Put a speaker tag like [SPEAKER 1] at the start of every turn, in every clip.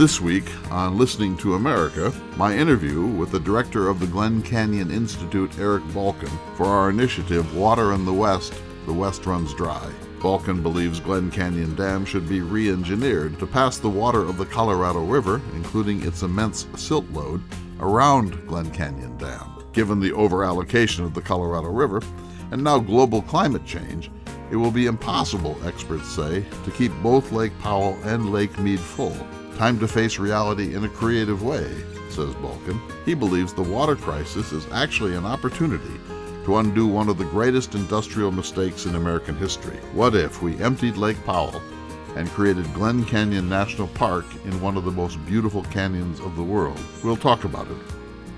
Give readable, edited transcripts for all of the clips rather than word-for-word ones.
[SPEAKER 1] This week on Listening to America, my interview with the director of the Glen Canyon Institute, Eric Balken, for our initiative Water in the West Runs Dry. Balken believes Glen Canyon Dam should be re-engineered to pass the water of the Colorado River, including its immense silt load, around Glen Canyon Dam. Given the over-allocation of the Colorado River, and now global climate change, it will be impossible, experts say, to keep both Lake Powell and Lake Mead full. Time to face reality in a creative way, says Balken. He believes the water crisis is actually an opportunity to undo one of the greatest industrial mistakes in American history. What if we emptied Lake Powell and created Glen Canyon National Park in one of the most beautiful canyons of the world? We'll talk about it.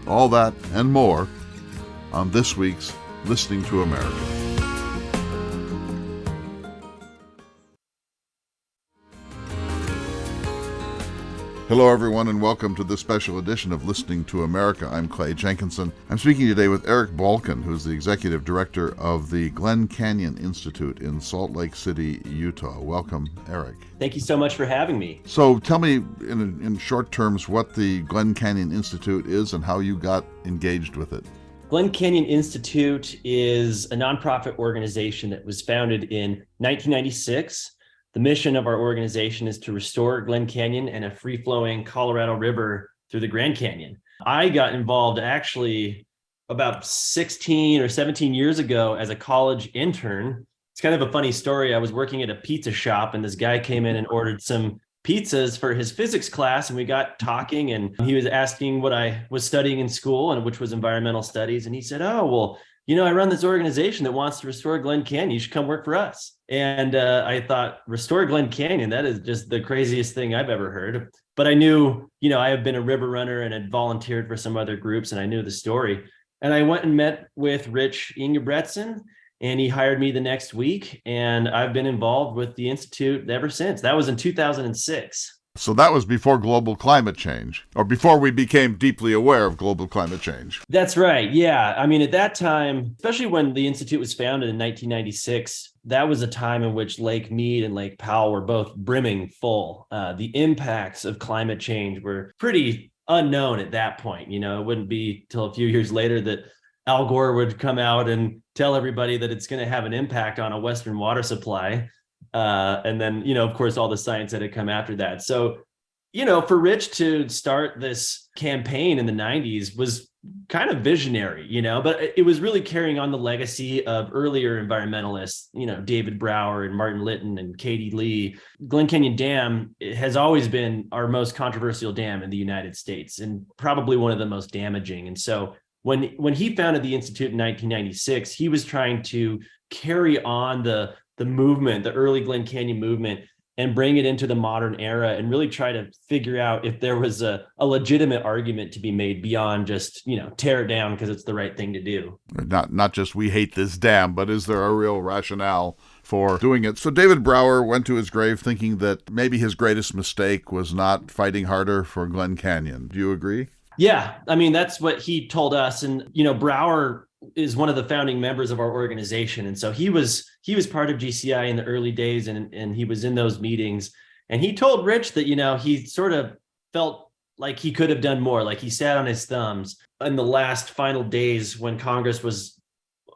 [SPEAKER 1] All that and more on this week's Listening to America. Hello, everyone, and welcome to this special edition of Listening to America. I'm Clay Jenkinson. I'm speaking today with Eric Balken, who's the executive director of the Glen Canyon Institute in Salt Lake City, Utah. Welcome, Eric.
[SPEAKER 2] Thank you so much for having me.
[SPEAKER 1] So tell me in short terms what the Glen Canyon Institute is and how you got engaged with it.
[SPEAKER 2] Glen Canyon Institute is a nonprofit organization that was founded in 1996. The mission of our organization is to restore Glen Canyon and a free-flowing Colorado River through the Grand Canyon. I got involved actually about 16 or 17 years ago as a college intern. It's kind of a funny story. I was working at a pizza shop and this guy came in and ordered some pizzas for his physics class, and we got talking, and he was asking what I was studying in school, and which was environmental studies. And he said, "Oh, well, I run this organization that wants to restore Glen Canyon. You should come work for us." And I thought, restore Glen Canyon, that is just the craziest thing I've ever heard. But I knew, I have been a river runner and had volunteered for some other groups, and I knew the story. And I went and met with Rich Ingebretson, and he hired me the next week. And I've been involved with the Institute ever since. That was in 2006.
[SPEAKER 1] So that was before global climate change, or before we became deeply aware of global climate change.
[SPEAKER 2] That's right. Yeah. I mean, at that time, especially when the Institute was founded in 1996, that was a time in which Lake Mead and Lake Powell were both brimming full. The impacts of climate change were pretty unknown at that point. It wouldn't be till a few years later that Al Gore would come out and tell everybody that it's going to have an impact on a Western water supply. And then, of course, all the science that had come after that. So, for Rich to start this campaign in the 90s was kind of visionary, but it was really carrying on the legacy of earlier environmentalists, David Brower and Martin Litton and Katie Lee. Glen Canyon Dam has always been our most controversial dam in the United States and probably one of the most damaging. And so when he founded the Institute in 1996, he was trying to carry on the movement, the early Glen Canyon movement, and bring it into the modern era and really try to figure out if there was a legitimate argument to be made beyond just, tear it down because it's the right thing to do.
[SPEAKER 1] Not just we hate this dam, but is there a real rationale for doing it? So David Brower went to his grave thinking that maybe his greatest mistake was not fighting harder for Glen Canyon. Do you agree?
[SPEAKER 2] Yeah, I mean, that's what he told us. And, Brower is one of the founding members of our organization. And so he was part of GCI in the early days, and he was in those meetings. And he told Rich that, he sort of felt like he could have done more, like he sat on his thumbs in the last final days when Congress was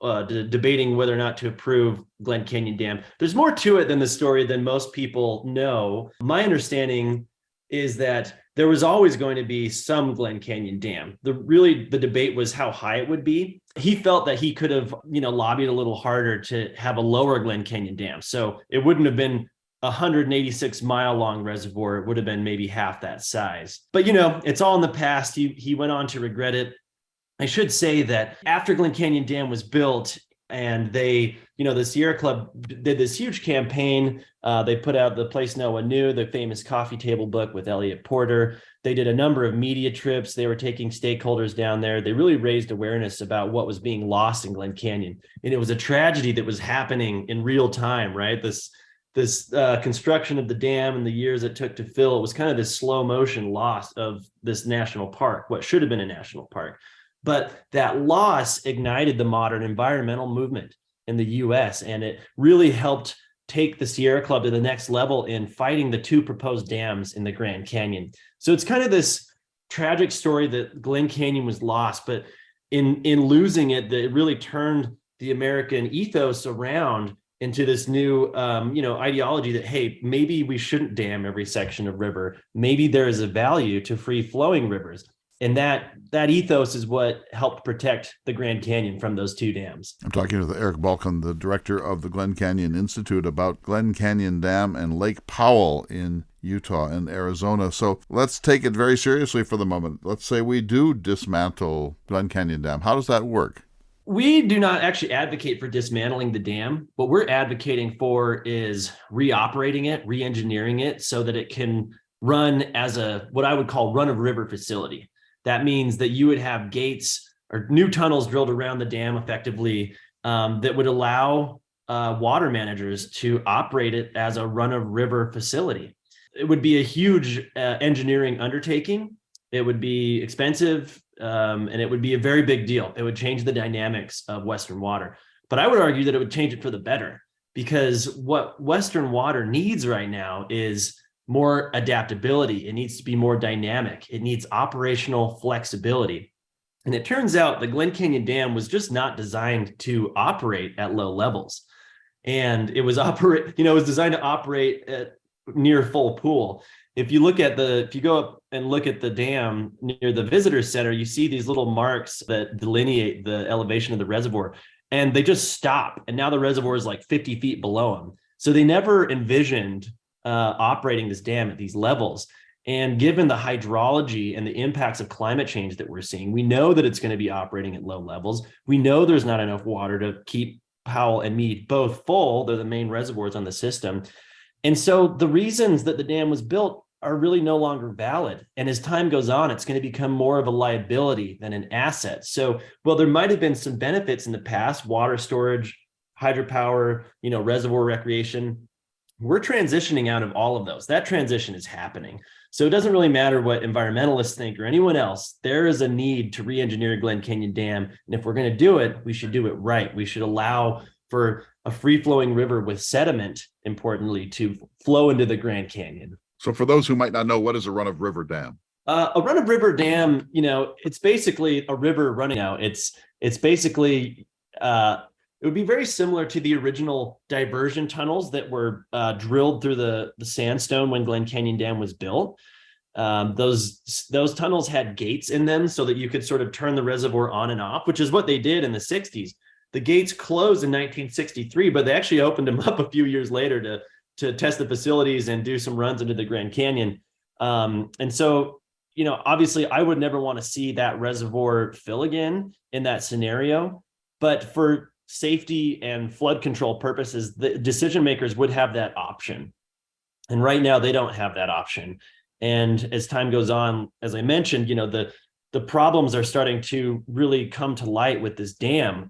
[SPEAKER 2] debating whether or not to approve Glen Canyon Dam. There's more to it than the story than most people know. My understanding is that there was always going to be some Glen Canyon Dam. The debate was how high it would be. He felt that he could have, lobbied a little harder to have a lower Glen Canyon Dam. So it wouldn't have been a 186-mile long reservoir. It would have been maybe half that size. But, it's all in the past. He went on to regret it. I should say that after Glen Canyon Dam was built, and they, the Sierra Club did this huge campaign. They put out The Place No One Knew, the famous coffee table book with Elliot Porter. They did a number of media trips. They were taking stakeholders down there. They really raised awareness about what was being lost in Glen Canyon. And it was a tragedy that was happening in real time, right? This construction of the dam and the years it took to fill, it was kind of this slow motion loss of this national park, what should have been a national park. But that loss ignited the modern environmental movement in the US, and it really helped take the Sierra Club to the next level in fighting the two proposed dams in the Grand Canyon. So it's kind of this tragic story that Glen Canyon was lost, but in losing it, it really turned the American ethos around into this new ideology that, hey, maybe we shouldn't dam every section of river. Maybe there is a value to free flowing rivers. And that ethos is what helped protect the Grand Canyon from those two dams.
[SPEAKER 1] I'm talking with Eric Balken, the director of the Glen Canyon Institute, about Glen Canyon Dam and Lake Powell in Utah and Arizona. So let's take it very seriously for the moment. Let's say we do dismantle Glen Canyon Dam. How does that work?
[SPEAKER 2] We do not actually advocate for dismantling the dam. What we're advocating for is reoperating it, re-engineering it so that it can run as what I would call run-of-river facility. That means that you would have gates or new tunnels drilled around the dam effectively that would allow water managers to operate it as a run-of-river facility. It would be a huge engineering undertaking. It would be expensive, and it would be a very big deal. It would change the dynamics of Western water. But I would argue that it would change it for the better, because what Western water needs right now is more adaptability. It needs to be more dynamic. It needs operational flexibility. And it turns out the Glen Canyon Dam was just not designed to operate at low levels. And it was designed to operate at near full pool. If you go up and look at the dam near the visitor center, you see these little marks that delineate the elevation of the reservoir, and they just stop. And now the reservoir is like 50 feet below them. So they never envisioned operating this dam at these levels. And given the hydrology and the impacts of climate change that we're seeing, we know that it's going to be operating at low levels. We know there's not enough water to keep Powell and Mead both full. They're the main reservoirs on the system. And so the reasons that the dam was built are really no longer valid. And as time goes on, it's going to become more of a liability than an asset. So, well, there might have been some benefits in the past: water storage, hydropower, reservoir recreation. We're transitioning out of all of those. That transition is happening. So it doesn't really matter what environmentalists think or anyone else. There is a need to re-engineer Glen Canyon Dam. And if we're going to do it, we should do it right. We should allow for a free-flowing river with sediment, importantly, to flow into the Grand Canyon.
[SPEAKER 1] So for those who might not know, what is a run-of-river dam?
[SPEAKER 2] A run-of-river dam, it's basically a river running out. It's basically it would be very similar to the original diversion tunnels that were drilled through the sandstone when Glen Canyon Dam was built. Those tunnels had gates in them so that you could sort of turn the reservoir on and off, which is what they did in the 60s. The gates closed in 1963, but they actually opened them up a few years later to test the facilities and do some runs into the Grand Canyon. And so, obviously I would never want to see that reservoir fill again in that scenario, but for safety and flood control purposes, the decision makers would have that option. And right now they don't have that option. And as time goes on, as I mentioned, the problems are starting to really come to light with this dam.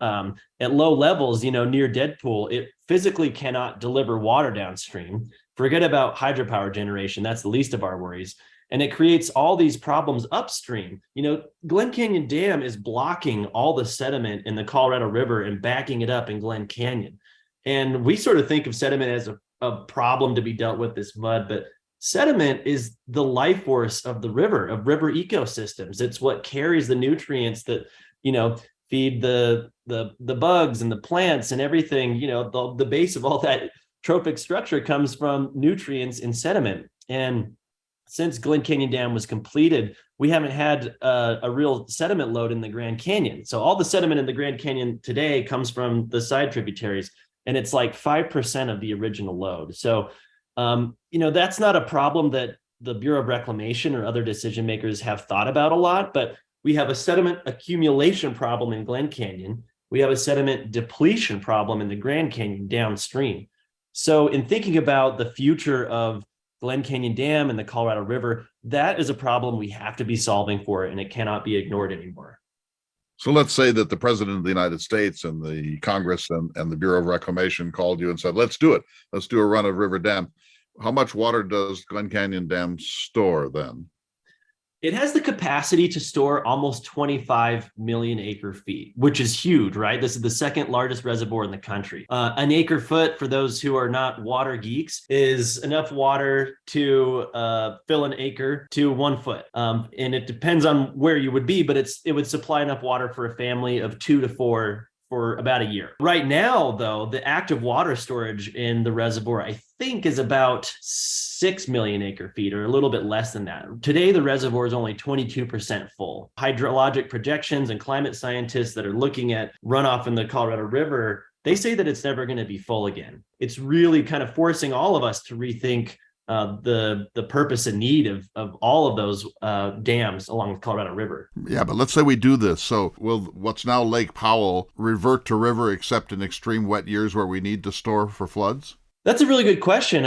[SPEAKER 2] At low levels, near dead pool, it physically cannot deliver water downstream. Forget about hydropower generation. That's the least of our worries. And it creates all these problems upstream. Glen Canyon Dam is blocking all the sediment in the Colorado River and backing it up in Glen Canyon. And we sort of think of sediment as a problem to be dealt with, this mud, but sediment is the life force of the river, of river ecosystems. It's what carries the nutrients that, feed the bugs and the plants and everything. The base of all that trophic structure comes from nutrients in sediment. And since Glen Canyon Dam was completed, we haven't had a real sediment load in the Grand Canyon. So all the sediment in the Grand Canyon today comes from the side tributaries, and it's like 5% of the original load. So, that's not a problem that the Bureau of Reclamation or other decision makers have thought about a lot, but we have a sediment accumulation problem in Glen Canyon. We have a sediment depletion problem in the Grand Canyon downstream. So in thinking about the future of Glen Canyon Dam and the Colorado River, that is a problem we have to be solving for, and it cannot be ignored anymore.
[SPEAKER 1] So let's say that the President of the United States and the Congress and the Bureau of Reclamation called you and said, let's do it. Let's do a run-of-river dam. How much water does Glen Canyon Dam store then?
[SPEAKER 2] It has the capacity to store almost 25 million acre feet, which is huge, right? This is the second largest reservoir in the country. An acre foot, for those who are not water geeks, is enough water to fill an acre to 1 foot. And it depends on where you would be, but it would supply enough water for a family of 2 to 4 for about a year. Right now, though, the active water storage in the reservoir, I think, is about 6 million acre feet, or a little bit less than that. Today, the reservoir is only 22% full. Hydrologic projections and climate scientists that are looking at runoff in the Colorado River, they say that it's never going to be full again. It's really kind of forcing all of us to rethink the purpose and need of all of those dams along the Colorado River.
[SPEAKER 1] Yeah, but let's say we do this. So will what's now Lake Powell revert to river except in extreme wet years where we need to store for floods?
[SPEAKER 2] That's a really good question.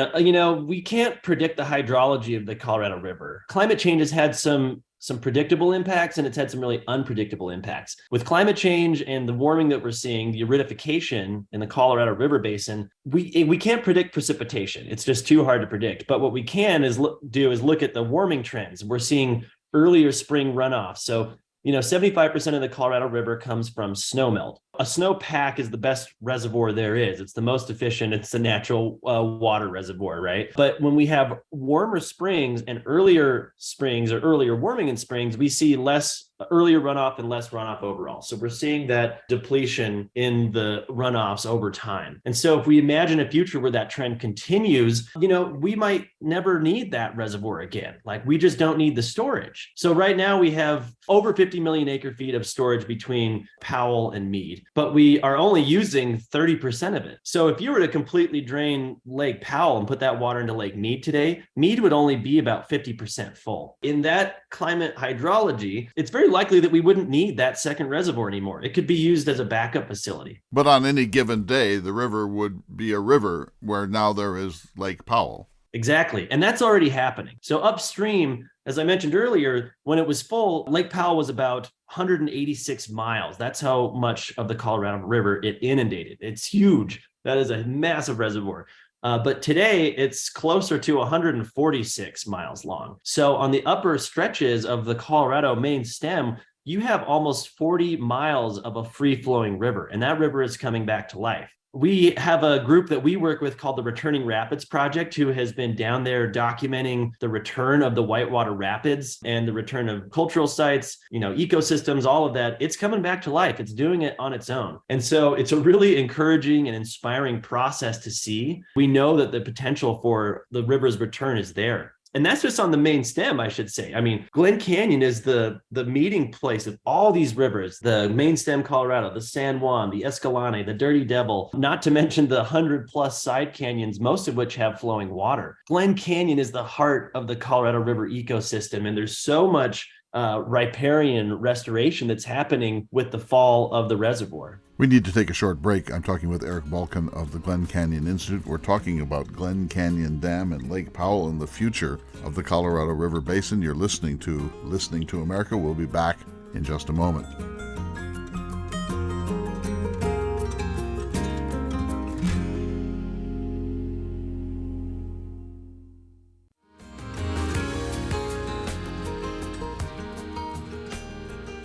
[SPEAKER 2] We can't predict the hydrology of the Colorado River. Climate change has had some predictable impacts, and it's had some really unpredictable impacts. With climate change and the warming that we're seeing, the aridification in the Colorado River Basin, we can't predict precipitation. It's just too hard to predict. But what we can do is look at the warming trends. We're seeing earlier spring runoff. So 75% of the Colorado River comes from snowmelt. A snowpack is the best reservoir there is. It's the most efficient. It's the natural water reservoir, right? But when we have warmer springs and earlier springs or earlier warming in springs, we see less earlier runoff and less runoff overall. So we're seeing that depletion in the runoffs over time. And so if we imagine a future where that trend continues, we might never need that reservoir again. Like, we just don't need the storage. So right now we have over 50 million acre feet of storage between Powell and Mead, but we are only using 30% of it. So if you were to completely drain Lake Powell and put that water into Lake Mead today, Mead would only be about 50% full. In that climate hydrology, it's very likely that we wouldn't need that second reservoir anymore. It could be used as a backup facility.
[SPEAKER 1] But on any given day, the river would be a river where now there is Lake Powell.
[SPEAKER 2] Exactly. And that's already happening. So upstream, as I mentioned earlier, when it was full, Lake Powell was about 186 miles. That's how much of the Colorado River it inundated. It's huge. That is a massive reservoir. But today it's closer to 146 miles long. So on the upper stretches of the Colorado main stem, you have almost 40 miles of a free-flowing river, and that river is coming back to life. We have a group that we work with called the Returning Rapids Project, who has been down there documenting the return of the Whitewater Rapids and the return of cultural sites, ecosystems, all of that. It's coming back to life. It's doing it on its own. And so it's a really encouraging and inspiring process to see. We know that the potential for the river's return is there. And that's just on the main stem, I should say. I mean, Glen Canyon is the meeting place of all these rivers, the main stem Colorado, the San Juan, the Escalante, the Dirty Devil, not to mention the 100+ side canyons, most of which have flowing water. Glen Canyon is the heart of the Colorado River ecosystem, and there's so much riparian restoration that's happening with the fall of the reservoir.
[SPEAKER 1] We need to take a short break. I'm talking with Eric Balken of the Glen Canyon Institute. We're talking about Glen Canyon Dam and Lake Powell and the future of the Colorado River Basin. You're listening to America. We'll be back in just a moment.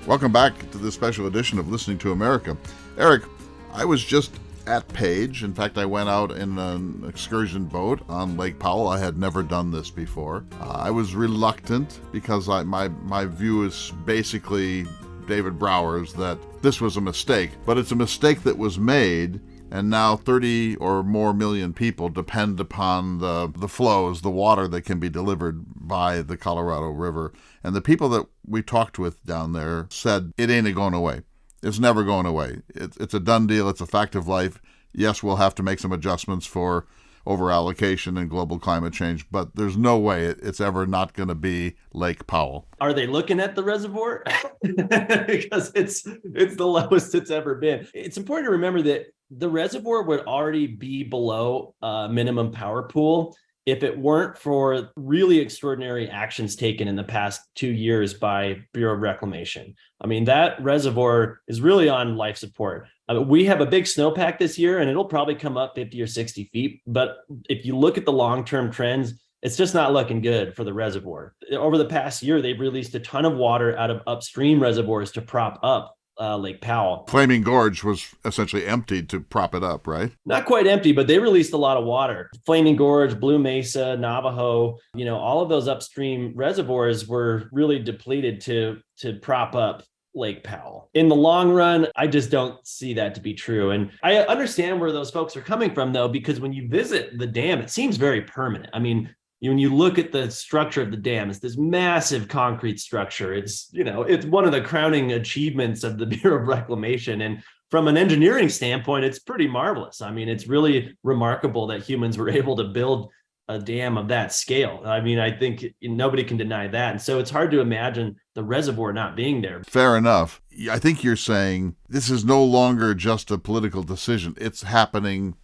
[SPEAKER 1] Welcome back to this special edition of Listening to America. Eric, I was just at Page. In fact, I went out in an excursion boat on Lake Powell. I had never done this before. I was reluctant because my view is basically David Brower's, that this was a mistake. But it's a mistake that was made, and now 30 or more million people depend upon the flows, the water that can be delivered by the Colorado River. And the people that we talked with down there said it ain't going away. It's never going away. It's a done deal. It's a fact of life. Yes, we'll have to make some adjustments for over-allocation and global climate change, but there's no way it's ever not going to be Lake Powell.
[SPEAKER 2] Are they looking at the reservoir? Because it's the lowest it's ever been. It's important to remember that the reservoir would already be below minimum power pool if it weren't for really extraordinary actions taken in the past 2 years by Bureau of Reclamation. I mean, that reservoir is really on life support. We have a big snowpack this year, and it'll probably come up 50 or 60 feet. But if you look at the long-term trends, it's just not looking good for the reservoir. Over the past year, they've released a ton of water out of upstream reservoirs to prop up Lake Powell.
[SPEAKER 1] Flaming Gorge was essentially emptied to prop it up, right?
[SPEAKER 2] Not quite empty, but they released a lot of water. Flaming Gorge, Blue Mesa, Navajo, all of those upstream reservoirs were really depleted to prop up Lake Powell. In the long run, I just don't see that to be true. And I understand where those folks are coming from, though, because when you visit the dam, it seems very permanent. I mean, when you look at the structure of the dam, it's this massive concrete structure. It's one of the crowning achievements of the Bureau of Reclamation. And from an engineering standpoint, it's pretty marvelous. I mean, it's really remarkable that humans were able to build a dam of that scale. I mean, I think nobody can deny that. And so it's hard to imagine the reservoir not being there.
[SPEAKER 1] Fair enough. I think you're saying this is no longer just a political decision. It's happening,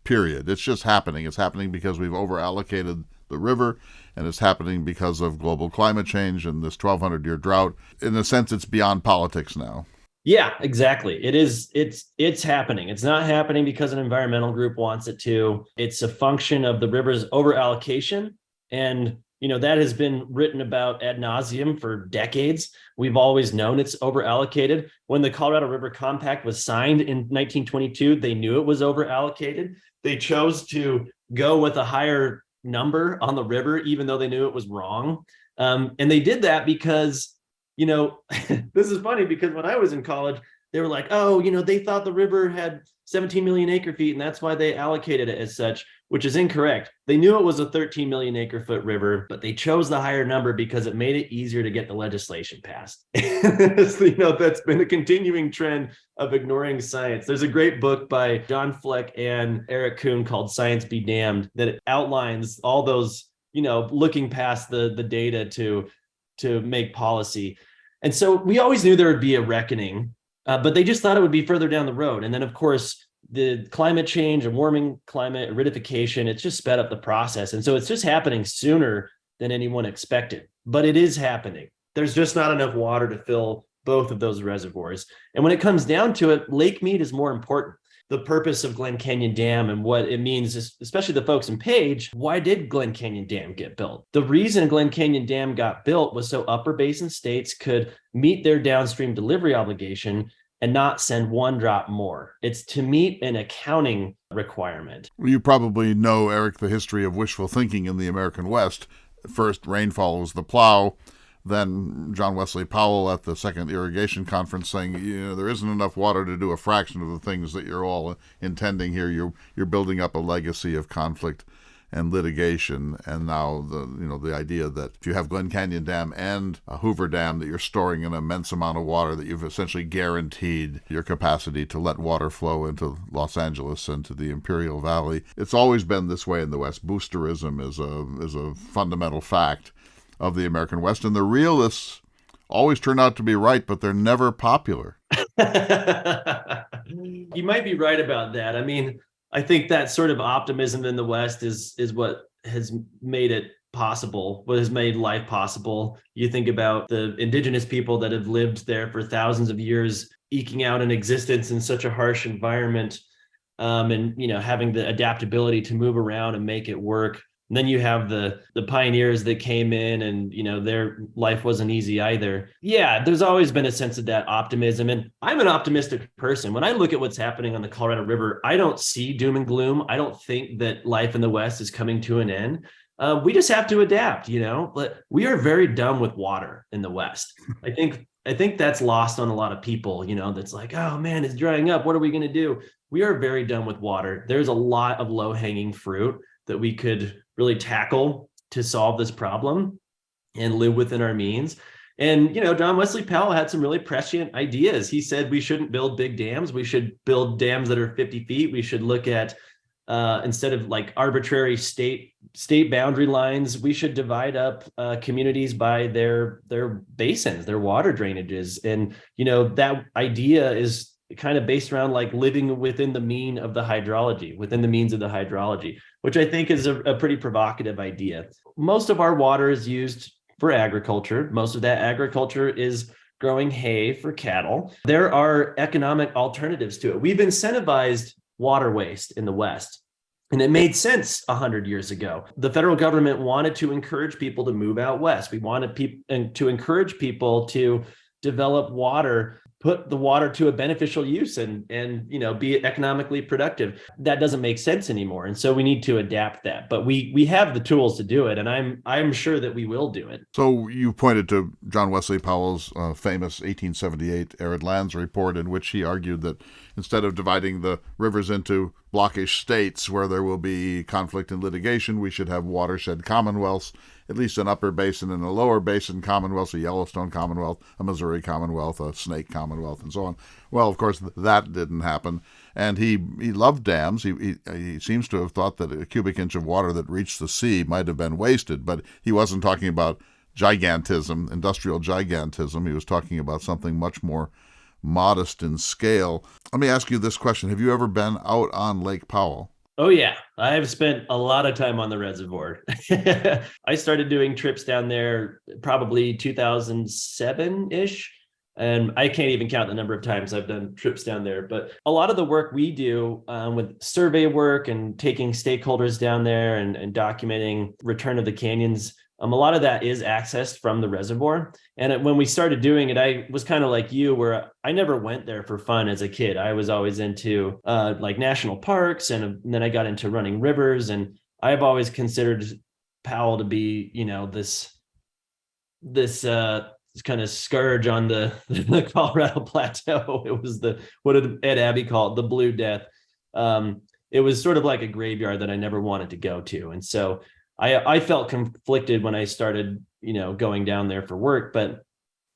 [SPEAKER 1] period. It's just happening. It's happening because we've over-allocated the river, and it's happening because of global climate change and this 1,200-year drought. In a sense, it's beyond politics now.
[SPEAKER 2] Yeah, exactly. It is. It's happening. It's not happening because an environmental group wants it to. It's a function of the river's over-allocation. And, that has been written about ad nauseum for decades. We've always known it's over-allocated. When the Colorado River Compact was signed in 1922, they knew it was over-allocated. They chose to go with a higher number on the river, even though they knew it was wrong. And they did that because, this is funny because when I was in college, they were like, oh, they thought the river had 17 million acre feet, and that's why they allocated it as such, which is incorrect. They knew it was a 13 million acre foot river, but they chose the higher number because it made it easier to get the legislation passed. That's been a continuing trend of ignoring science. There's a great book by John Fleck and Eric Kuhn called Science Be Damned that outlines all those, looking past the data to make policy. And so we always knew there would be a reckoning, but they just thought it would be further down the road. And then, of course, the climate change and warming climate, aridification, it's just sped up the process. And so it's just happening sooner than anyone expected, but it is happening. There's just not enough water to fill both of those reservoirs. And when it comes down to it, Lake Mead is more important. The purpose of Glen Canyon Dam and what it means, especially the folks in Page, why did Glen Canyon Dam get built? The reason Glen Canyon Dam got built was so upper basin states could meet their downstream delivery obligation and not send one drop more. It's to meet an accounting requirement.
[SPEAKER 1] Well, you probably know, Eric, the history of wishful thinking in the American West. First, rain follows the plow. Then John Wesley Powell at the second irrigation conference saying, there isn't enough water to do a fraction of the things that you're all intending here. You're building up a legacy of conflict and litigation. And now the idea that if you have Glen Canyon Dam and a Hoover Dam, that you're storing an immense amount of water, that you've essentially guaranteed your capacity to let water flow into Los Angeles and to the Imperial Valley. It's always been this way in the West. Boosterism is a fundamental fact of the American West, and the realists always turn out to be right, but they're never popular.
[SPEAKER 2] You might be right about that. I mean, I think that sort of optimism in the West is what has made it possible, what has made life possible. You think about the indigenous people that have lived there for thousands of years, eking out an existence in such a harsh environment, and having the adaptability to move around and make it work. And then you have the pioneers that came in and, their life wasn't easy either. Yeah, there's always been a sense of that optimism. And I'm an optimistic person. When I look at what's happening on the Colorado River, I don't see doom and gloom. I don't think that life in the West is coming to an end. We just have to adapt, but we are very done with water in the West. I think that's lost on a lot of people, that's like, oh man, it's drying up. What are we going to do? We are very done with water. There's a lot of low-hanging fruit that we could really tackle to solve this problem and live within our means. And, John Wesley Powell had some really prescient ideas. He said we shouldn't build big dams. We should build dams that are 50 feet. We should look at, instead of like arbitrary state boundary lines, we should divide up communities by their basins, their water drainages. And, that idea is kind of based around like living within the means of the hydrology, which I think is a pretty provocative idea. Most of our water is used for agriculture. Most of that agriculture is growing hay for cattle. There are economic alternatives to it. We've incentivized water waste in the West. And it made sense 100 years ago. The federal government wanted to encourage people to move out west. We wanted people to encourage people to develop water, put the water to a beneficial use, and be economically productive. That doesn't make sense anymore, and so we need to adapt that. But we have the tools to do it, and I'm sure that we will do it.
[SPEAKER 1] So you pointed to John Wesley Powell's famous 1878 Arid Lands Report, in which he argued that instead of dividing the rivers into blockish states where there will be conflict and litigation, we should have watershed commonwealths, at least an upper basin and a lower basin commonwealth, a Yellowstone Commonwealth, a Missouri Commonwealth, a Snake Commonwealth, and so on. Well, of course, that didn't happen. And he loved dams. He seems to have thought that a cubic inch of water that reached the sea might have been wasted, but he wasn't talking about gigantism, industrial gigantism. He was talking about something much more modest in scale. Let me ask you this question. Have you ever been out on Lake Powell?
[SPEAKER 2] Oh, yeah. I've spent a lot of time on the reservoir. I started doing trips down there probably 2007-ish. And I can't even count the number of times I've done trips down there. But a lot of the work we do with survey work and taking stakeholders down there and documenting return of the canyons, a lot of that is accessed from the reservoir. And when we started doing it, I was kind of like you, where I never went there for fun as a kid. I was always into like national parks, and then I got into running rivers. And I've always considered Powell to be, this kind of scourge on the Colorado Plateau. It was what did Ed Abbey call it? The Blue Death. It was sort of like a graveyard that I never wanted to go to. And so I felt conflicted when I started, going down there for work. But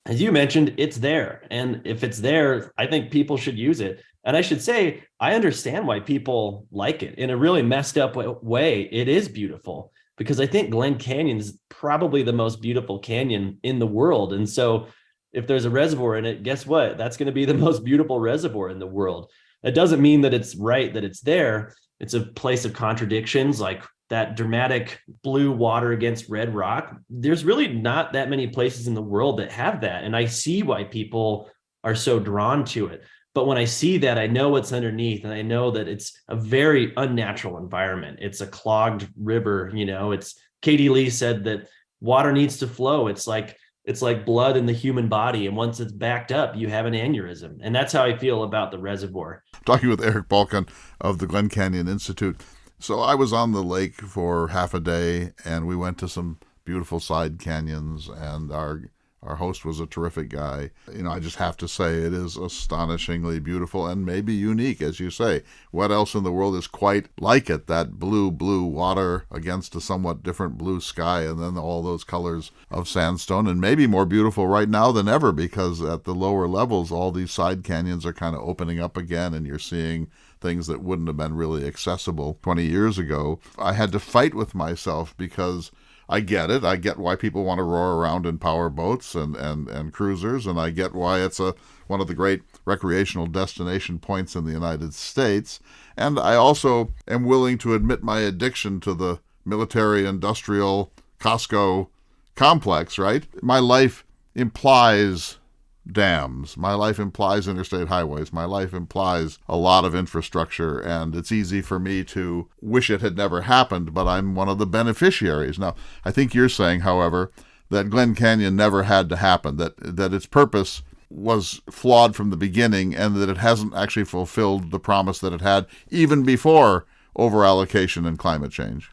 [SPEAKER 2] as you mentioned, it's there. And if it's there, I think people should use it. And I should say, I understand why people like it in a really messed up way. It is beautiful, because I think Glen Canyon is probably the most beautiful canyon in the world. And so if there's a reservoir in it, guess what? That's going to be the most beautiful reservoir in the world. That doesn't mean that it's right that it's there. It's a place of contradictions, like that dramatic blue water against red rock. There's really not that many places in the world that have that. And I see why people are so drawn to it. But when I see that, I know what's underneath, and I know that it's a very unnatural environment. It's a clogged river. It's Katie Lee said that water needs to flow. It's like blood in the human body. And once it's backed up, you have an aneurysm. And that's how I feel about the reservoir.
[SPEAKER 1] Talking with Eric Balken of the Glen Canyon Institute. So I was on the lake for half a day, and we went to some beautiful side canyons, and our host was a terrific guy. I just have to say it is astonishingly beautiful and maybe unique, as you say. What else in the world is quite like it? That blue water against a somewhat different blue sky, and then all those colors of sandstone, and maybe more beautiful right now than ever, because at the lower levels, all these side canyons are kind of opening up again, and you're seeing things that wouldn't have been really accessible 20 years ago. I had to fight with myself, because I get it. I get why people want to roar around in power boats and cruisers, and I get why it's one of the great recreational destination points in the United States. And I also am willing to admit my addiction to the military-industrial Costco complex, right? My life implies dams. My life implies interstate highways. My life implies a lot of infrastructure, and it's easy for me to wish it had never happened, but I'm one of the beneficiaries. Now, I think you're saying, however, that Glen Canyon never had to happen, that its purpose was flawed from the beginning, and that it hasn't actually fulfilled the promise that it had even before over-allocation and climate change.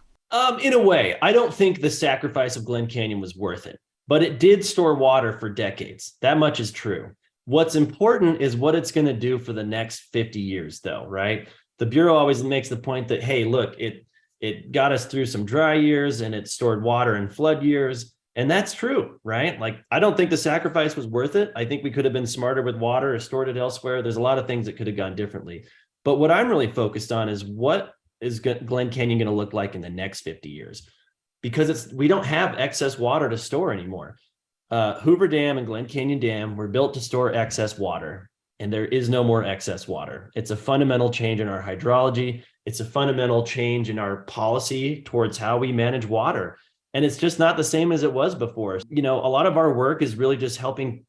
[SPEAKER 2] In a way, I don't think the sacrifice of Glen Canyon was worth it. But it did store water for decades. That much is true. What's important is what it's going to do for the next 50 years, though, right? The Bureau always makes the point that, hey, look, it got us through some dry years, and it stored water in flood years. And that's true, right? Like, I don't think the sacrifice was worth it. I think we could have been smarter with water or stored it elsewhere. There's a lot of things that could have gone differently. But what I'm really focused on is, what is Glen Canyon going to look like in the next 50 years? Because we don't have excess water to store anymore. Hoover Dam and Glen Canyon Dam were built to store excess water, and there is no more excess water. It's a fundamental change in our hydrology. It's a fundamental change in our policy towards how we manage water. And it's just not the same as it was before. A lot of our work is really just helping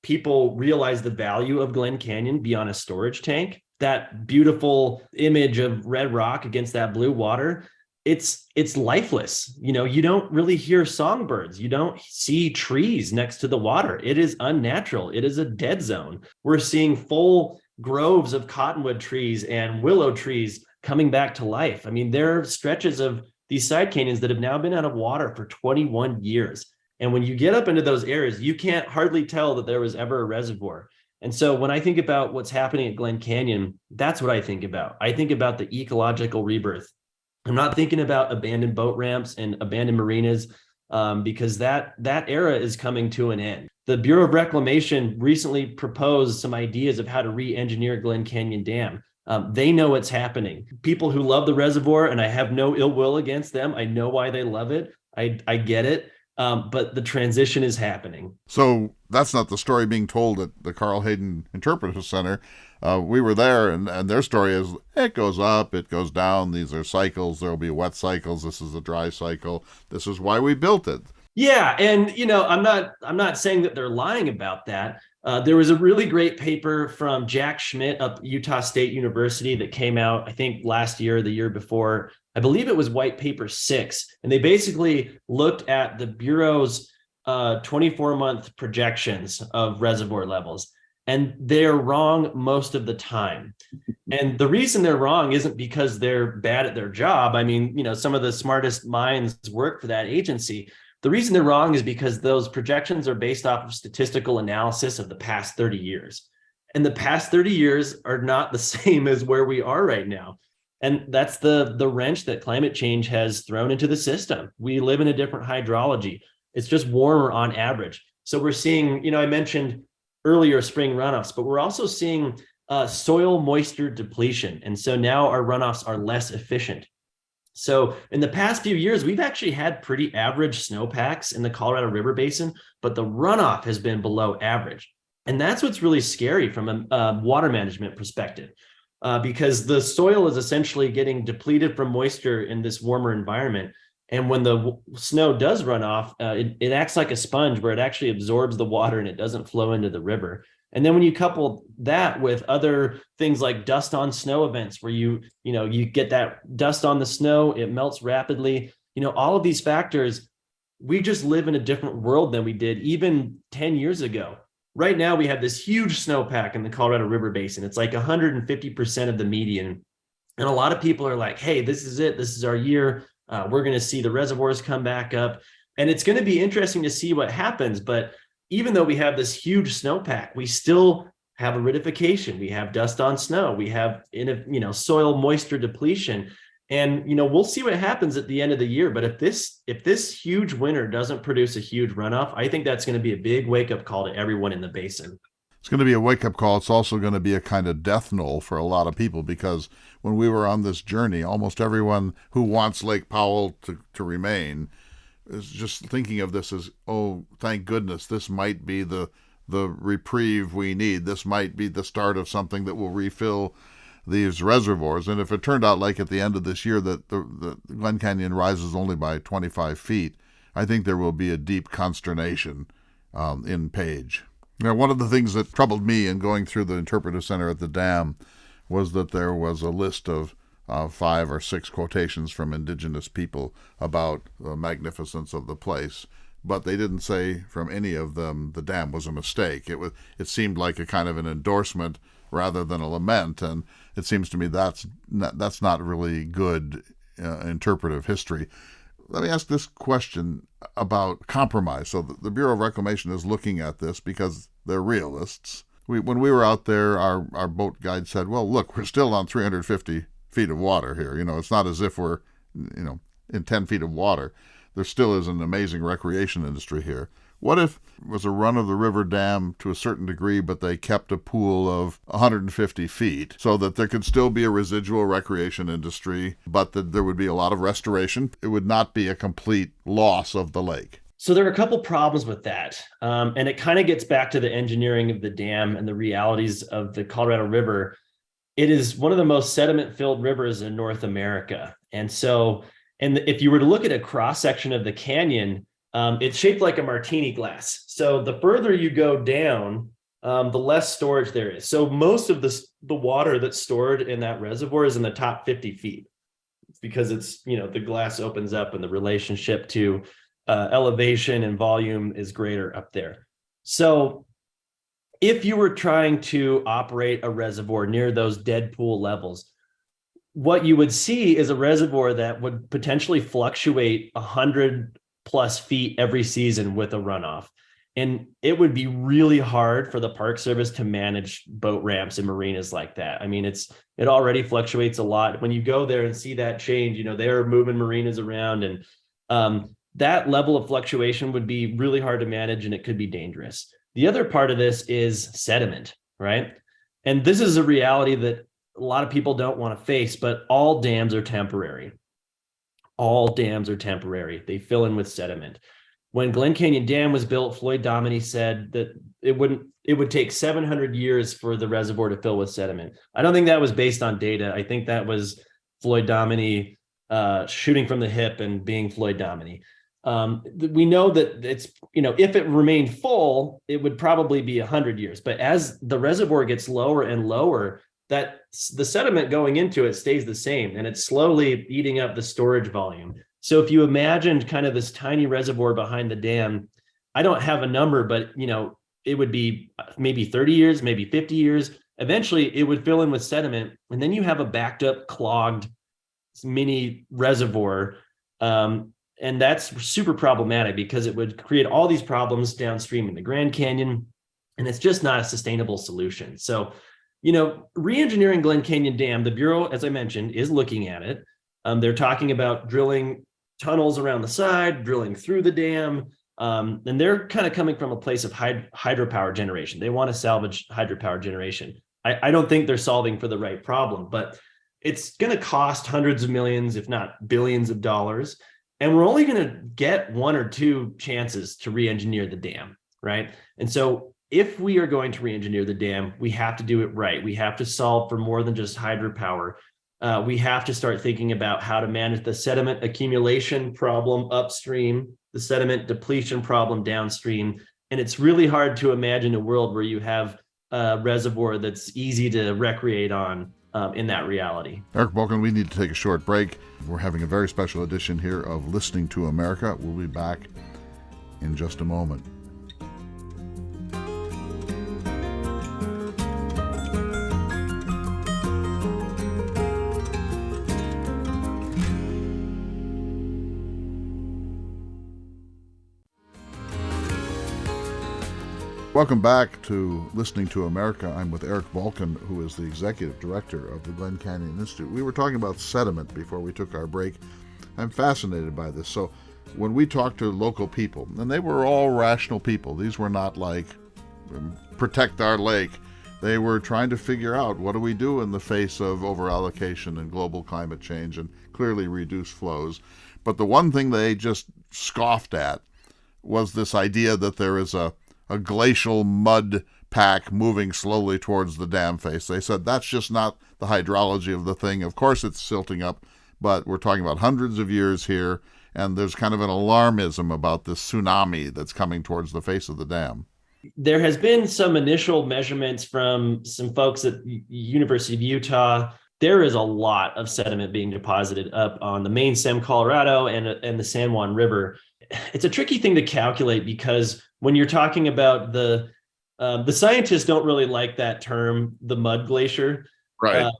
[SPEAKER 2] people realize the value of Glen Canyon beyond a storage tank. that beautiful image of red rock against that blue water, it's lifeless. You don't really hear songbirds. You don't see trees next to the water. It is unnatural. It is a dead zone. We're seeing full groves of cottonwood trees and willow trees coming back to life. I mean, there are stretches of these side canyons that have now been out of water for 21 years. And when you get up into those areas, you can't hardly tell that there was ever a reservoir. And so when I think about what's happening at Glen Canyon, that's what I think about. I think about the ecological rebirth. I'm not thinking about abandoned boat ramps and abandoned marinas, because that era is coming to an end. The Bureau of Reclamation recently proposed some ideas of how to re-engineer Glen Canyon Dam. They know what's happening. People who love the reservoir, and I have no ill will against them. I know why they love it. I get it. But the transition is happening.
[SPEAKER 1] So that's not the story being told at the Carl Hayden Interpretive Center. We were there, and their story is it goes up, it goes down. These are cycles. There will be wet cycles. This is a dry cycle. This is why we built it.
[SPEAKER 2] Yeah, and I'm not saying that they're lying about that. There was a really great paper from Jack Schmidt of Utah State University that came out, I think, last year or the year before. I believe it was White Paper 6. And they basically looked at the Bureau's 24-month projections of reservoir levels. And they're wrong most of the time. And the reason they're wrong isn't because they're bad at their job. I mean, some of the smartest minds work for that agency. The reason they're wrong is because those projections are based off of statistical analysis of the past 30 years. And the past 30 years are not the same as where we are right now. And that's the wrench that climate change has thrown into the system. We live in a different hydrology. It's just warmer on average. So we're seeing, I mentioned earlier spring runoffs, but we're also seeing soil moisture depletion. And so now our runoffs are less efficient. So in the past few years, we've actually had pretty average snowpacks in the Colorado River Basin, but the runoff has been below average. And that's what's really scary from a water management perspective, because the soil is essentially getting depleted from moisture in this warmer environment. And when the snow does run off, it acts like a sponge where it actually absorbs the water and it doesn't flow into the river. And then when you couple that with other things like dust on snow events, where you get that dust on the snow, it melts rapidly, all of these factors, we just live in a different world than we did even 10 years ago. Right now, we have this huge snowpack in the Colorado River Basin. It's like 150% of the median. And a lot of people are like, hey, this is it. This is our year. We're going to see the reservoirs come back up. And it's going to be interesting to see what happens. But even though we have this huge snowpack, we still have aridification. We have dust on snow. We have soil moisture depletion. And we'll see what happens at the end of the year. But if this huge winter doesn't produce a huge runoff, I think that's going to be a big wake-up call to everyone in the basin.
[SPEAKER 1] It's going to be a wake-up call. It's also going to be a kind of death knell for a lot of people, because when we were on this journey, almost everyone who wants Lake Powell to remain is just thinking of this as, oh, thank goodness, this might be the reprieve we need. This might be the start of something that will refill these reservoirs. And if it turned out like at the end of this year that the Glen Canyon rises only by 25 feet, I think there will be a deep consternation in Page. Now, one of the things that troubled me in going through the interpretive center at the dam was that there was a list of 5 or 6 quotations from indigenous people about the magnificence of the place, but they didn't say from any of them the dam was a mistake. It seemed like a kind of an endorsement rather than a lament, and it seems to me that's not really good interpretive history. Let me ask this question about compromise. So the Bureau of Reclamation is looking at this because they're realists. When we were out there, our boat guide said, well, look, we're still on 350 feet of water here. It's not as if we're, in 10 feet of water. There still is an amazing recreation industry here. What if it was a run-of-the-river dam to a certain degree, but they kept a pool of 150 feet so that there could still be a residual recreation industry, but that there would be a lot of restoration? It would not be a complete loss of the lake.
[SPEAKER 2] So there are a couple problems with that. And it kind of gets back to the engineering of the dam and the realities of the Colorado River. It is one of the most sediment-filled rivers in North America. And if you were to look at a cross-section of the canyon, it's shaped like a martini glass. So the further you go down, the less storage there is. So most of the water that's stored in that reservoir is in the top 50 feet. It's because it's, the glass opens up and the relationship to elevation and volume is greater up there. So if you were trying to operate a reservoir near those dead pool levels, what you would see is a reservoir that would potentially fluctuate 100+ feet every season with a runoff. And it would be really hard for the Park Service to manage boat ramps and marinas like that. I mean, it already fluctuates a lot. When you go there and see that change, they're moving marinas around, and that level of fluctuation would be really hard to manage, and it could be dangerous. The other part of this is sediment, right? And this is a reality that a lot of people don't want to face, but all dams are temporary. All dams are temporary. They fill in with sediment. When Glen Canyon Dam was built, Floyd Dominy said that it would take 700 years for the reservoir to fill with sediment. I don't think that was based on data. I think that was Floyd Dominy shooting from the hip and being Floyd Dominy. We know that it's, if it remained full, it would probably be 100 years. But as the reservoir gets lower and lower, that the sediment going into it stays the same, and it's slowly eating up the storage volume. So if you imagined kind of this tiny reservoir behind the dam, I don't have a number, but it would be maybe 30 years, maybe 50 years. Eventually it would fill in with sediment, and then you have a backed up, clogged mini reservoir. And that's super problematic because it would create all these problems downstream in the Grand Canyon, and it's just not a sustainable solution. So, re-engineering Glen Canyon Dam, the Bureau, as I mentioned, is looking at it. They're talking about drilling tunnels around the side, drilling through the dam, and they're kind of coming from a place of hydropower generation. They want to salvage hydropower generation. I don't think they're solving for the right problem, but it's going to cost hundreds of millions, if not billions of dollars. And we're only going to get one or two chances to re-engineer the dam, right? And so if we are going to re-engineer the dam, we have to do it right. We have to solve for more than just hydropower. We have to start thinking about how to manage the sediment accumulation problem upstream, the sediment depletion problem downstream. And it's really hard to imagine a world where you have a reservoir that's easy to recreate on in that reality.
[SPEAKER 1] Eric Balken, we need to take a short break. We're having a very special edition here of Listening to America. We'll be back in just a moment. Welcome back to Listening to America. I'm with Eric Balken, who is the executive director of the Glen Canyon Institute. We were talking about sediment before we took our break. I'm fascinated by this. So when we talked to local people, and they were all rational people, these were not like protect our lake. They were trying to figure out what do we do in the face of over-allocation and global climate change and clearly reduced flows. But the one thing they just scoffed at was this idea that there is a glacial mud pack moving slowly towards the dam face. They said that's just not the hydrology of the thing. Of course it's silting up, but we're talking about hundreds of years here, and there's kind of an alarmism about this tsunami that's coming towards the face of the dam.
[SPEAKER 2] There has been some initial measurements from some folks at University of Utah. There is a lot of sediment being deposited up on the main stem Colorado and the San Juan River. It's a tricky thing to calculate because when you're talking about the scientists don't really like that term, the mud glacier,
[SPEAKER 1] right?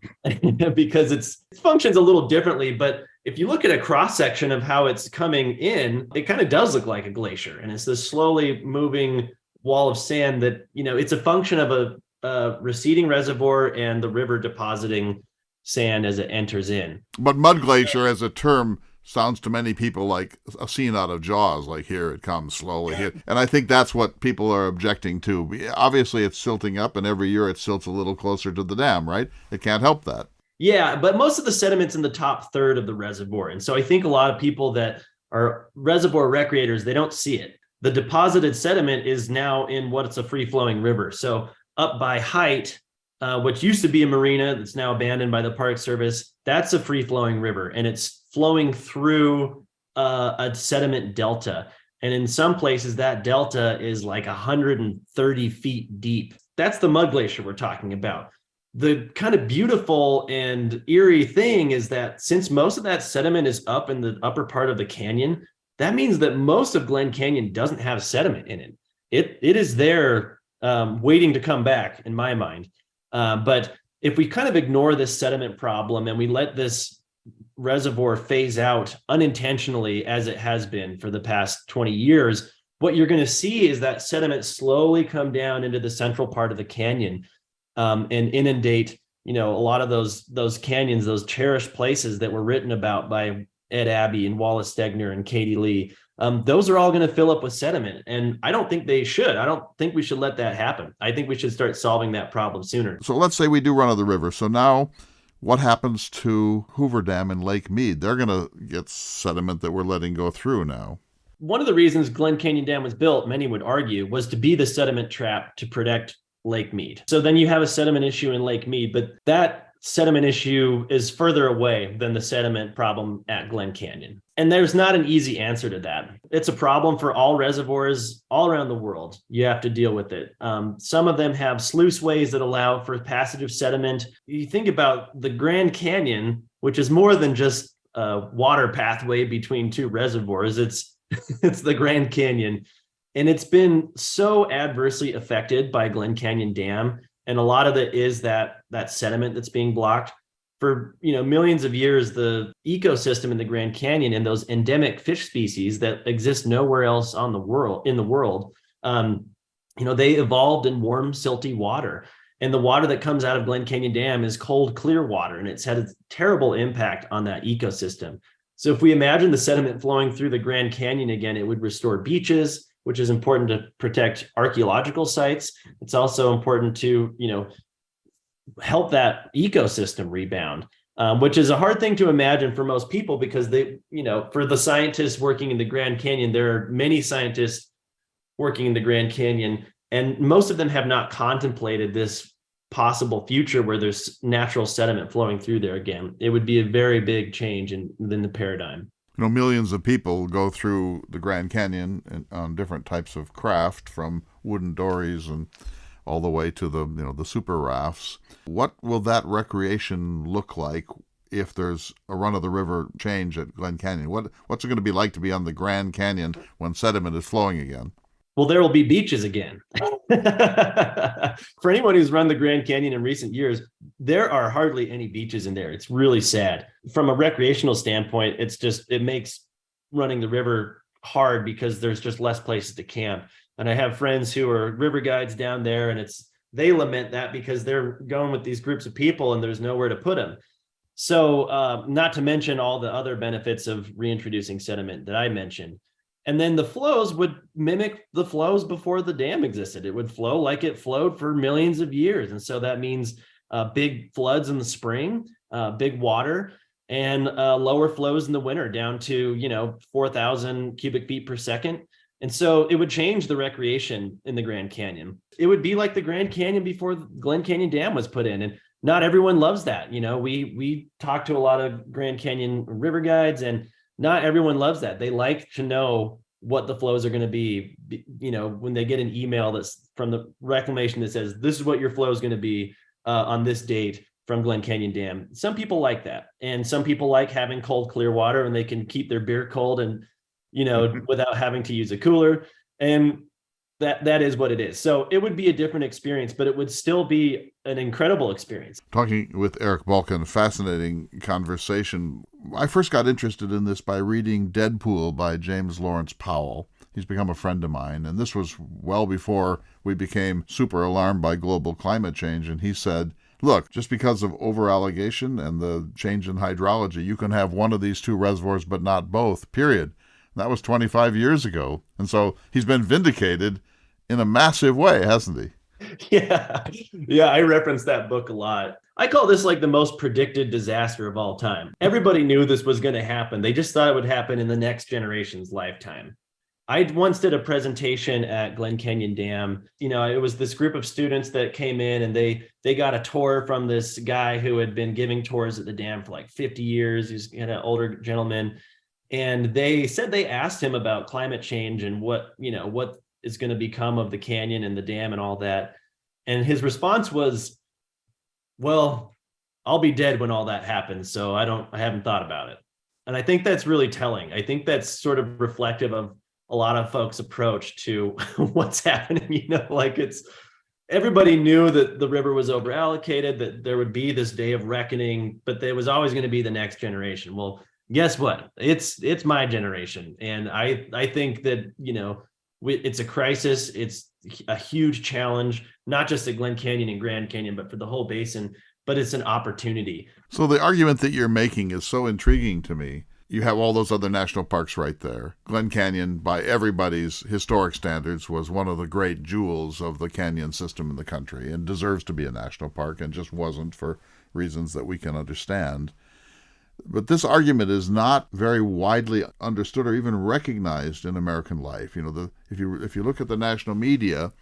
[SPEAKER 2] Because it functions a little differently. But if you look at a cross section of how it's coming in, it kind of does look like a glacier, and it's this slowly moving wall of sand that it's a function of a receding reservoir and the river depositing sand as it enters in.
[SPEAKER 1] But mud glacier as a term sounds to many people like a scene out of Jaws, like here it comes slowly. Here. And I think that's what people are objecting to. Obviously, it's silting up, and every year it silts a little closer to the dam, right? It can't help that.
[SPEAKER 2] Yeah, but most of the sediment's in the top third of the reservoir. And so I think a lot of people that are reservoir recreators, they don't see it. The deposited sediment is now in what's a free-flowing river. So up by height, what used to be a marina that's now abandoned by the Park Service, that's a free-flowing river, and it's flowing through a sediment delta. And in some places, that delta is like 130 feet deep. That's the mud glacier we're talking about. The kind of beautiful and eerie thing is that since most of that sediment is up in the upper part of the canyon, that means that most of Glen Canyon doesn't have sediment in it. It is there waiting to come back, in my mind. But if we kind of ignore this sediment problem and we let this reservoir phase out unintentionally, as it has been for the past 20 years, what you're going to see is that sediment slowly come down into the central part of the canyon and inundate, a lot of those canyons, those cherished places that were written about by Ed Abbey and Wallace Stegner and Katie Lee. Those are all going to fill up with sediment. And I don't think they should. I don't think we should let that happen. I think we should start solving that problem sooner.
[SPEAKER 1] So let's say we do run of the river. So now what happens to Hoover Dam and Lake Mead? They're going to get sediment that we're letting go through now.
[SPEAKER 2] One of the reasons Glen Canyon Dam was built, many would argue, was to be the sediment trap to protect Lake Mead. So then you have a sediment issue in Lake Mead, but that sediment issue is further away than the sediment problem at Glen Canyon. And there's not an easy answer to that. It's a problem for all reservoirs all around the world. You have to deal with it. Some of them have sluiceways that allow for passage of sediment. You think about the Grand Canyon, which is more than just a water pathway between two reservoirs. It's the Grand Canyon. And it's been so adversely affected by Glen Canyon Dam. And a lot of it is that sediment that's being blocked. For millions of years, the ecosystem in the Grand Canyon and those endemic fish species that exist nowhere else in the world, they evolved in warm, silty water. And the water that comes out of Glen Canyon Dam is cold, clear water, and it's had a terrible impact on that ecosystem. So if we imagine the sediment flowing through the Grand Canyon again, it would restore beaches, which is important to protect archaeological sites. It's also important to, help that ecosystem rebound, which is a hard thing to imagine for most people because for the scientists working in the Grand Canyon, there are many scientists working in the Grand Canyon, and most of them have not contemplated this possible future where there's natural sediment flowing through there again. It would be a very big change in the paradigm.
[SPEAKER 1] Millions of people go through the Grand Canyon on different types of craft, from wooden dories and all the way to the super rafts. What will that recreation look like if there's a run of the river change at Glen Canyon? What's it going to be like to be on the Grand Canyon when sediment is flowing again?
[SPEAKER 2] Well, there will be beaches again. For anyone who's run the Grand Canyon in recent years, there are hardly any beaches in there. It's really sad. From a recreational standpoint, it makes running the river hard because there's just less places to camp. And I have friends who are river guides down there, and they lament that because they're going with these groups of people and there's nowhere to put them. So not to mention all the other benefits of reintroducing sediment that I mentioned. And then the flows would mimic the flows before the dam existed. It would flow like it flowed for millions of years. And so that means big floods in the spring, big water, and lower flows in the winter down to, 4,000 cubic feet per second. And so it would change the recreation in the Grand Canyon. It would be like the Grand Canyon before the Glen Canyon Dam was put in. And not everyone loves that. We talk to a lot of Grand Canyon river guides, and not everyone loves that. They like to know what the flows are going to be, when they get an email that's from the reclamation that says, this is what your flow is going to be on this date from Glen Canyon Dam. Some people like that. And some people like having cold, clear water, and they can keep their beer cold and, without having to use a cooler. And that is what it is. So it would be a different experience, but it would still be an incredible experience.
[SPEAKER 1] Talking with Eric Balken, fascinating conversation. I first got interested in this by reading Deadpool by James Lawrence Powell. He's become a friend of mine, and this was well before we became super alarmed by global climate change. And he said, look, just because of over-allocation and the change in hydrology, you can have one of these two reservoirs, but not both, period. That was 25 years ago. And so he's been vindicated in a massive way, hasn't he?
[SPEAKER 2] Yeah, I reference that book a lot. I call this like the most predicted disaster of all time. Everybody knew this was going to happen. They just thought it would happen in the next generation's lifetime. I once did a presentation at Glen Canyon Dam. It was this group of students that came in, and they got a tour from this guy who had been giving tours at the dam for like 50 years. He's an older gentleman. And they said they asked him about climate change and what is going to become of the canyon and the dam and all that. And his response was, well, I'll be dead when all that happens, so I haven't thought about it. And I think that's really telling. I think that's sort of reflective of a lot of folks' approach to what's happening. Like everybody knew that the river was over allocated, that there would be this day of reckoning, but there was always going to be the next generation. Well, guess what? It's my generation. And I think that, it's a crisis. It's a huge challenge, not just at Glen Canyon and Grand Canyon, but for the whole basin. But it's an opportunity.
[SPEAKER 1] So the argument that you're making is so intriguing to me. You have all those other national parks right there. Glen Canyon, by everybody's historic standards, was one of the great jewels of the canyon system in the country and deserves to be a national park and just wasn't for reasons that we can understand. But this argument is not very widely understood or even recognized in American life. If you look at the national media,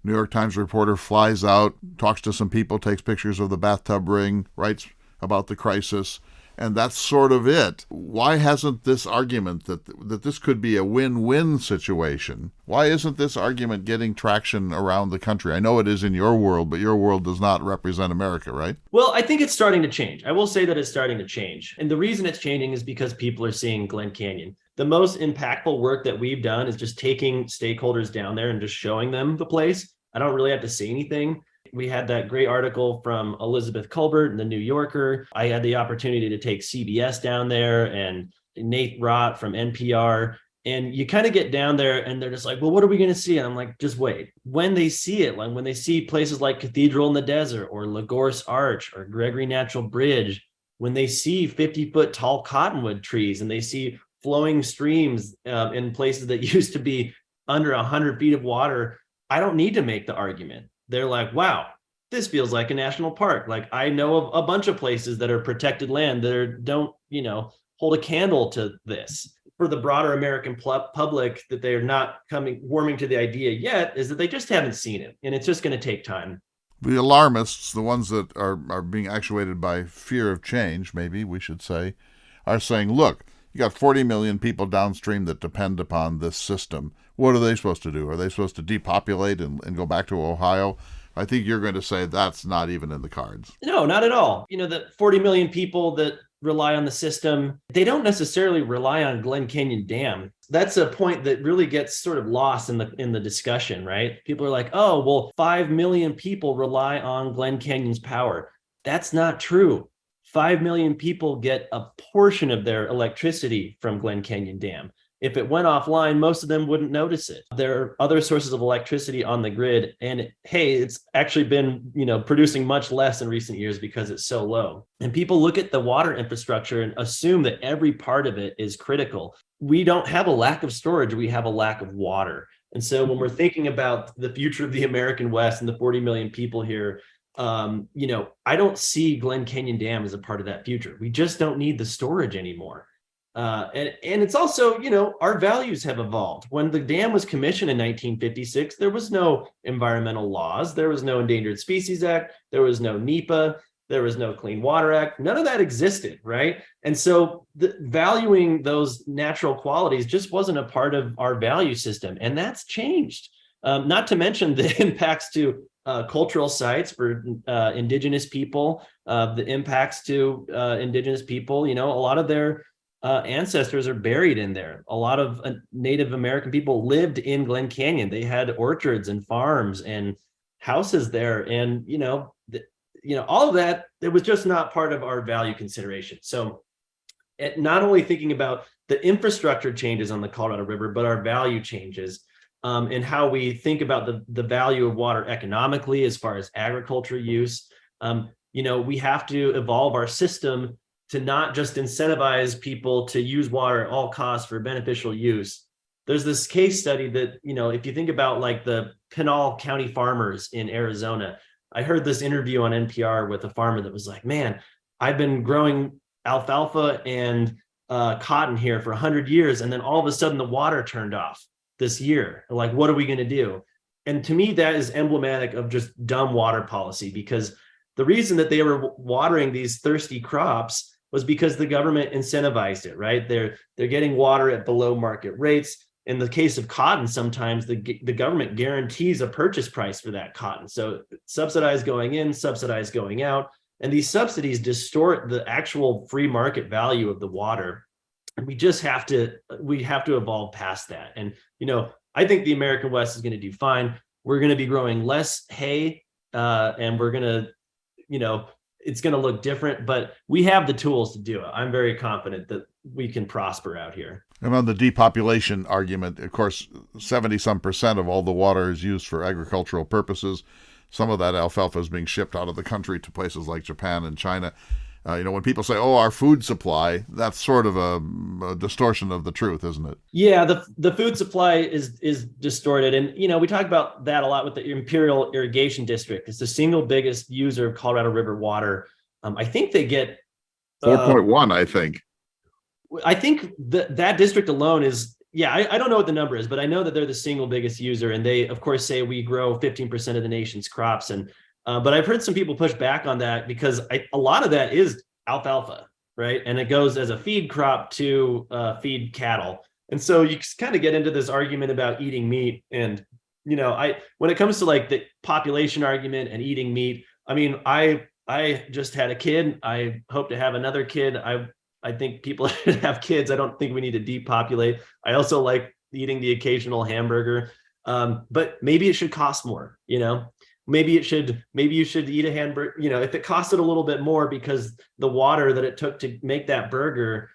[SPEAKER 1] New York Times reporter flies out, talks to some people, takes pictures of the bathtub ring, writes about the crisis, and that's sort of it. Why hasn't this argument that this could be a win-win situation, why isn't this argument getting traction around the country? I know it is in your world, but your world does not represent America, right?
[SPEAKER 2] Well, I think it's starting to change. I will say that it's starting to change. And the reason it's changing is because people are seeing Glen Canyon. The most impactful work that we've done is just taking stakeholders down there and just showing them the place. I don't really have to say anything. We had that great article from Elizabeth Colbert in the New Yorker. I had the opportunity to take CBS down there and Nate Rott from NPR. And you kind of get down there and they're just like, well, what are we going to see? And I'm like, just wait. When they see it, like when they see places like Cathedral in the Desert or Lagorce Arch or Gregory Natural Bridge, when they see 50-foot tall cottonwood trees and they see flowing streams in places that used to be under 100 feet of water, I don't need to make the argument. They're like, wow, this feels like a national park. Like I know of a bunch of places that are protected land that don't, hold a candle to this. For the broader American public, that they're not warming to the idea yet, is that they just haven't seen it. And it's just going to take time.
[SPEAKER 1] The alarmists, the ones that are being actuated by fear of change, maybe we should say, are saying, look, you got 40 million people downstream that depend upon this system. What are they supposed to do? Are they supposed to depopulate and go back to Ohio? I think you're going to say that's not even in the cards.
[SPEAKER 2] No, not at all. The 40 million people that rely on the system, they don't necessarily rely on Glen Canyon Dam. That's a point that really gets sort of lost in the discussion, right? People are like, oh, well, 5 million people rely on Glen Canyon's power. That's not true. 5 million people get a portion of their electricity from Glen Canyon Dam. If it went offline, most of them wouldn't notice it. There are other sources of electricity on the grid. And hey, it's actually been, producing much less in recent years because it's so low. And people look at the water infrastructure and assume that every part of it is critical. We don't have a lack of storage. We have a lack of water. And so when we're thinking about the future of the American West and the 40 million people here, I don't see Glen Canyon Dam as a part of that future. We just don't need the storage anymore. And it's also, our values have evolved. When the dam was commissioned in 1956, there was no environmental laws. There was no Endangered Species Act. There was no NEPA. There was no Clean Water Act. None of that existed, right? And so valuing those natural qualities just wasn't a part of our value system. And that's changed. Not to mention the impacts to cultural sites for indigenous people, the impacts to indigenous people, a lot of their ancestors are buried in there. A lot of Native American people lived in Glen Canyon. They had orchards and farms and houses there. And, all of that, it was just not part of our value consideration. So not only thinking about the infrastructure changes on the Colorado River, but our value changes and how we think about the value of water economically as far as agriculture use. We have to evolve our system to not just incentivize people to use water at all costs for beneficial use. There's this case study that, if you think about like the Pinal County farmers in Arizona, I heard this interview on NPR with a farmer that was like, man, I've been growing alfalfa and cotton here for 100 years. And then all of a sudden the water turned off this year. Like, what are we going to do? And to me, that is emblematic of just dumb water policy, because the reason that they were watering these thirsty crops was because the government incentivized it, right? They're getting water at below market rates. In the case of cotton, sometimes the government guarantees a purchase price for that cotton. So subsidized going in, subsidized going out. And these subsidies distort the actual free market value of the water. And we have to evolve past that. And, I think the American West is going to do fine. We're going to be growing less hay, and we're going to, it's going to look different, but we have the tools to do it. I'm very confident that we can prosper out here.
[SPEAKER 1] And on the depopulation argument, of course, 70% of all the water is used for agricultural purposes. Some of that alfalfa is being shipped out of the country to places like Japan and China. When people say, "Oh, our food supply," that's sort of a distortion of the truth, isn't it?
[SPEAKER 2] Yeah, the food supply is distorted, and we talk about that a lot with the Imperial Irrigation District. It's the single biggest user of Colorado River water. I think they get
[SPEAKER 1] 4.1.
[SPEAKER 2] I think that district alone is. Yeah, I don't know what the number is, but I know that they're the single biggest user, and they, of course, say we grow 15% of the nation's crops. And but I've heard some people push back on that because a lot of that is alfalfa, right? And it goes as a feed crop to feed cattle. And so you kind of get into this argument about eating meat. And, when it comes to like the population argument and eating meat, I mean, I just had a kid. I hope to have another kid. I think people should have kids. I don't think we need to depopulate. I also like eating the occasional hamburger, but maybe it should cost more, Maybe you should eat a hamburger, if it costed a little bit more because the water that it took to make that burger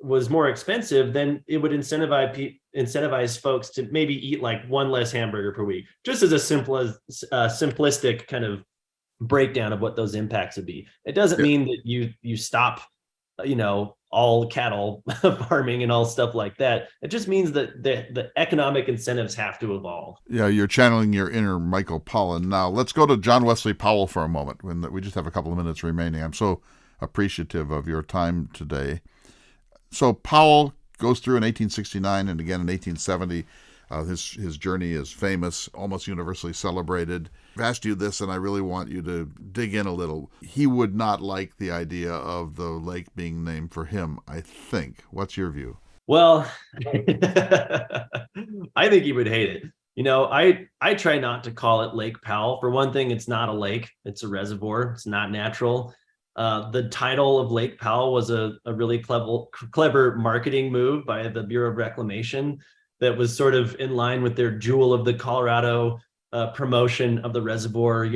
[SPEAKER 2] was more expensive, then it would incentivize folks to maybe eat like one less hamburger per week, just as a simplistic kind of breakdown of what those impacts would be. It doesn't mean that you stop, all cattle farming and all stuff like that. It just means that the economic incentives have to evolve.
[SPEAKER 1] Yeah, you're channeling your inner Michael Pollan. Now, let's go to John Wesley Powell for a moment. We just have a couple of minutes remaining. I'm so appreciative of your time today. So Powell goes through in 1869 and again in 1870. His journey is famous, almost universally celebrated. I've asked you this, and I really want you to dig in a little. He would not like the idea of the lake being named for him, I think. What's your view?
[SPEAKER 2] Well, I think he would hate it. I try not to call it Lake Powell. For one thing, it's not a lake. It's a reservoir. It's not natural. The title of Lake Powell was a really clever marketing move by the Bureau of Reclamation that was sort of in line with their Jewel of the Colorado promotion of the reservoir.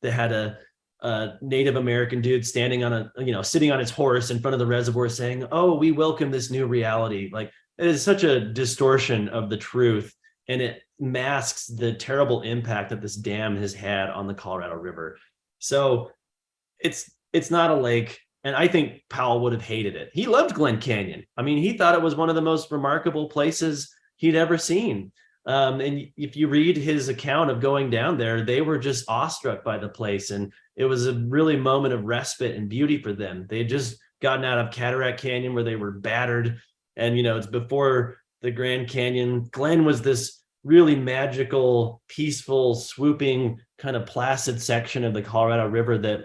[SPEAKER 2] They had a Native American dude standing on sitting on his horse in front of the reservoir saying, "Oh, we welcome this new reality." Like, it is such a distortion of the truth, and it masks the terrible impact that this dam has had on the Colorado River. So it's not a lake. And I think Powell would have hated it. He loved Glen Canyon. I mean, he thought it was one of the most remarkable places he'd ever seen. And if you read his account of going down there, they were just awestruck by the place. And it was a really moment of respite and beauty for them. They had just gotten out of Cataract Canyon where they were battered. And, it's before the Grand Canyon. Glen was this really magical, peaceful, swooping, kind of placid section of the Colorado River that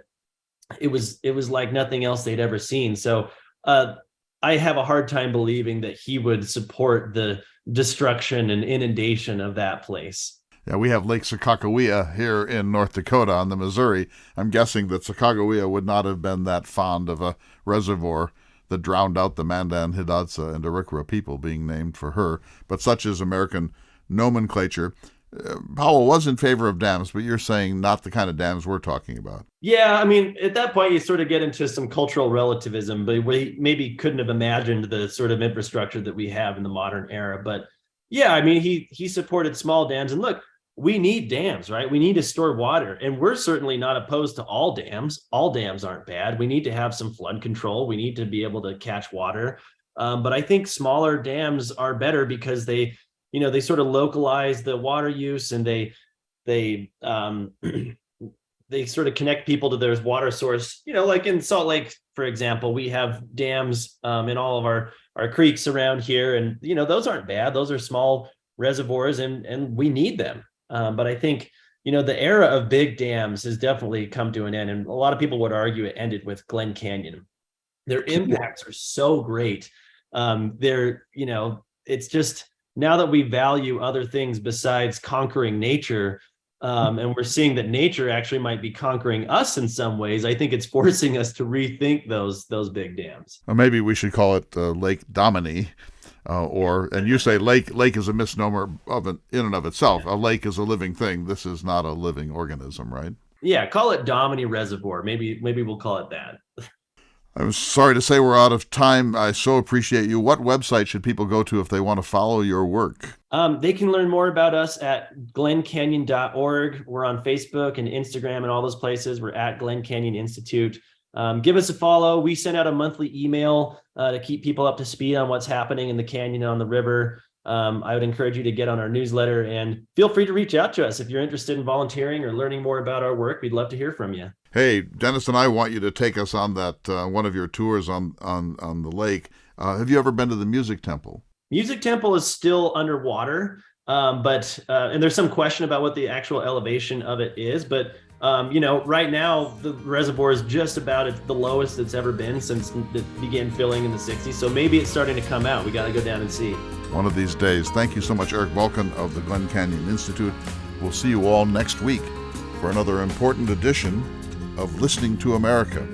[SPEAKER 2] it was like nothing else they'd ever seen. So I have a hard time believing that he would support the destruction and inundation of that place.
[SPEAKER 1] Yeah, we have Lake Sacagawea here in North Dakota on the Missouri. I'm guessing that Sacagawea would not have been that fond of a reservoir that drowned out the Mandan, Hidatsa, and Arikara people being named for her. But such is American nomenclature. Powell was in favor of dams, but you're saying not the kind of dams we're talking about.
[SPEAKER 2] Yeah, I mean, at that point, you sort of get into some cultural relativism, but we maybe couldn't have imagined the sort of infrastructure that we have in the modern era. But yeah, I mean, he supported small dams. And look, we need dams, right? We need to store water. And we're certainly not opposed to all dams. All dams aren't bad. We need to have some flood control. We need to be able to catch water. But I think smaller dams are better because they sort of localize the water use, and they sort of connect people to their water source. Like in Salt Lake, for example, we have dams in all of our creeks around here, and those aren't bad. Those are small reservoirs, and we need them. But I think the era of big dams has definitely come to an end, and a lot of people would argue it ended with Glen Canyon. Their impacts are so great. It's just now that we value other things besides conquering nature, and we're seeing that nature actually might be conquering us in some ways. I think it's forcing us to rethink those big dams.
[SPEAKER 1] Or maybe we should call it Lake Domini, and you say lake is a misnomer in and of itself. A lake is a living thing. This is not a living organism, right?
[SPEAKER 2] Yeah, call it Domini Reservoir. Maybe we'll call it that.
[SPEAKER 1] I'm sorry to say we're out of time. I so appreciate you. What website should people go to if they want to follow your work?
[SPEAKER 2] They can learn more about us at glencanyon.org. We're on Facebook and Instagram and all those places. We're at Glen Canyon Institute. Give us a follow. We send out a monthly email to keep people up to speed on what's happening in the canyon and on the river. I would encourage you to get on our newsletter, and feel free to reach out to us if you're interested in volunteering or learning more about our work. We'd love to hear from you.
[SPEAKER 1] Hey, Dennis and I want you to take us on that one of your tours on the lake. Have you ever been to the Music Temple?
[SPEAKER 2] Music Temple is still underwater, but there's some question about what the actual elevation of it is. But right now the reservoir is just about at the lowest it's ever been since it began filling in the 60s. So maybe it's starting to come out. We got to go down and see.
[SPEAKER 1] One of these days. Thank you so much, Eric Balken of the Glen Canyon Institute. We'll see you all next week for another important edition of Listening to America.